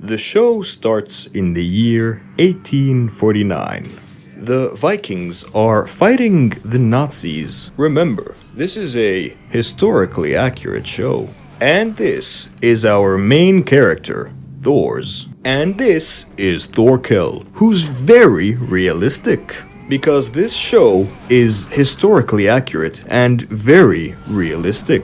The show starts in the year 1849. The Vikings are fighting the Nazis. Remember, this is a historically accurate show. And this is our main character, Thors. And this is Thorkel, who's very realistic. Because this show is historically accurate and very realistic.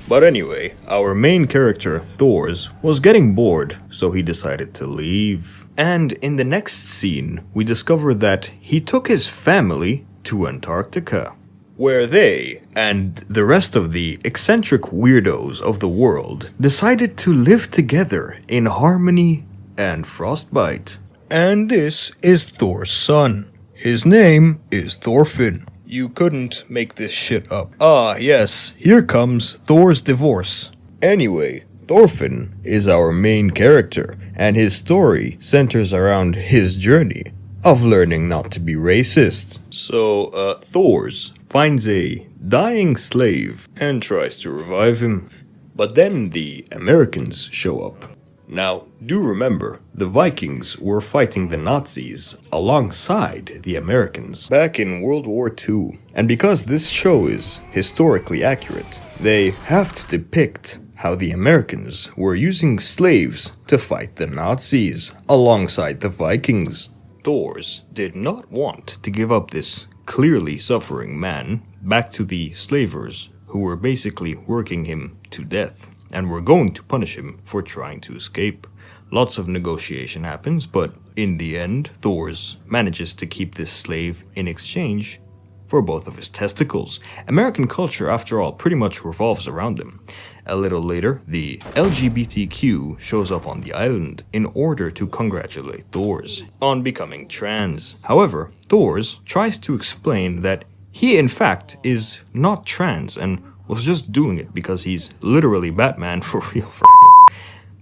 But anyway, our main character, Thors, was getting bored, so he decided to leave. And in the next scene, we discover that he took his family to Antarctica, where they, and the rest of the eccentric weirdos of the world, decided to live together in harmony and frostbite. And this is Thor's son. His name is Thorfinn. You couldn't make this shit up. Ah, yes, here comes Thor's divorce. Anyway, Thorfinn is our main character, and his story centers around his journey of learning not to be racist. So, Thors finds a dying slave and tries to revive him. But then the Americans show up. Now, do remember, the Vikings were fighting the Nazis alongside the Americans back in World War II. And because this show is historically accurate, they have to depict how the Americans were using slaves to fight the Nazis alongside the Vikings. Thors did not want to give up this clearly suffering man back to the slavers who were basically working him to death and were going to punish him for trying to escape. Lots of negotiation happens, but in the end, Thors manages to keep this slave in exchange for both of his testicles. American culture, after all, pretty much revolves around them. A little later, the LGBTQ shows up on the island in order to congratulate Thors on becoming trans. However, Thors tries to explain that he in fact is not trans and was just doing it because he's literally Batman for real.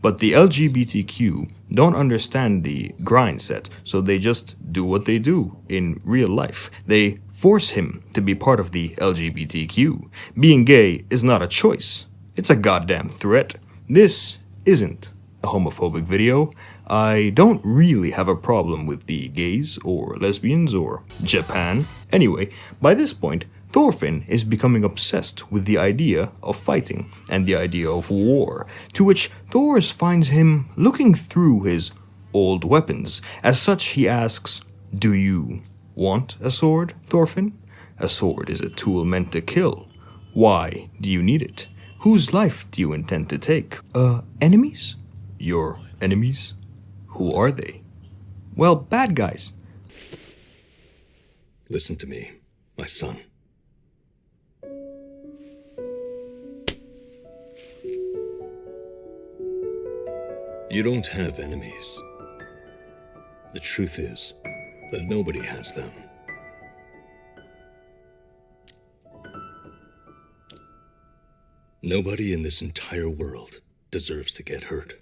But the LGBTQ don't understand the grind set, so they just do what they do in real life. They force him to be part of the LGBTQ. Being gay is not a choice. It's a goddamn threat. This isn't a homophobic video. I don't really have a problem with the gays or lesbians or Japan. Anyway, by this point, Thorfinn is becoming obsessed with the idea of fighting and the idea of war, to which Thors finds him looking through his old weapons. As such, he asks, "Do you want a sword, Thorfinn? A sword is a tool meant to kill. Why do you need it? Whose life do you intend to take? Enemies? Your enemies? Who are they?" "Well, bad guys." Listen to me, my son. You don't have enemies. The truth is that nobody has them. Nobody in this entire world deserves to get hurt.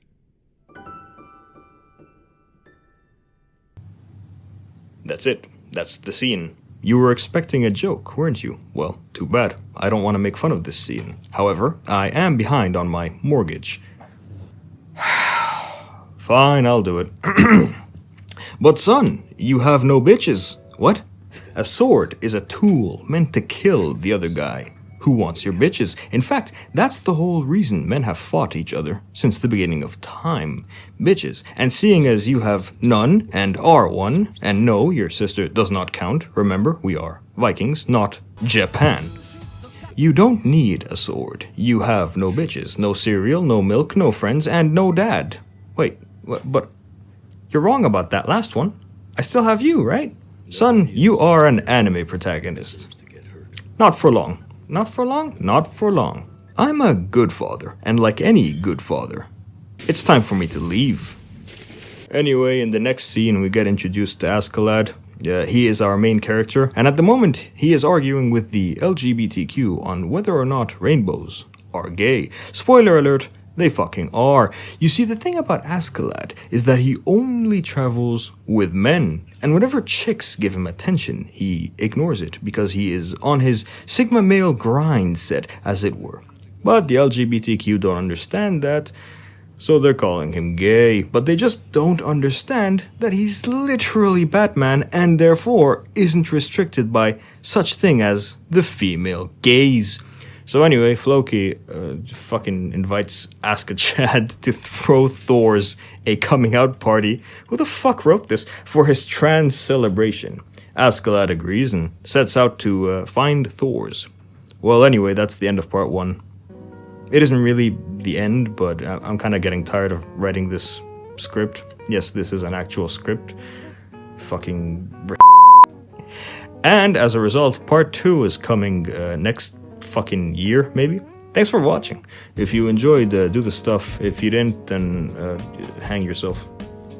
That's it. That's the scene. You were expecting a joke, weren't you? Well, too bad. I don't want to make fun of this scene. However, I am behind on my mortgage. Fine, I'll do it. But son, you have no bitches. What? A sword is a tool meant to kill the other guy. Who wants your bitches? In fact, that's the whole reason men have fought each other since the beginning of time. Bitches. And seeing as you have none and are one, and no, your sister does not count. Remember, we are Vikings, not Japan. You don't need a sword. You have no bitches, no cereal, no milk, no friends, and no dad. Wait, but you're wrong about that last one. I still have you, right? Son, you are an anime protagonist. Not for long. Not for long? Not for long. I'm a good father, and like any good father, it's time for me to leave. Anyway, in the next scene, we get introduced to Askeladd. He is our main character, and at the moment, he is arguing with the LGBTQ on whether or not rainbows are gay. Spoiler alert, they fucking are. You see, the thing about Askeladd is that he only travels with men, and whenever chicks give him attention, he ignores it because he is on his Sigma male grind set, as it were. But the LGBTQ don't understand that, so they're calling him gay. But they just don't understand that he's literally Batman and therefore isn't restricted by such thing as the female gaze. So anyway, Floki fucking invites Aska Chad to throw Thor's a coming out party. Who the fuck wrote this? For his trans celebration. Askeladd agrees and sets out to find Thor's. Well, anyway, that's the end of part 1. It isn't really the end, but I'm kind of getting tired of writing this script. Yes, this is an actual script. Fucking... And as a result, part 2 is coming next fucking year, maybe? Thanks for watching. If you enjoyed, do the stuff. If you didn't, then hang yourself.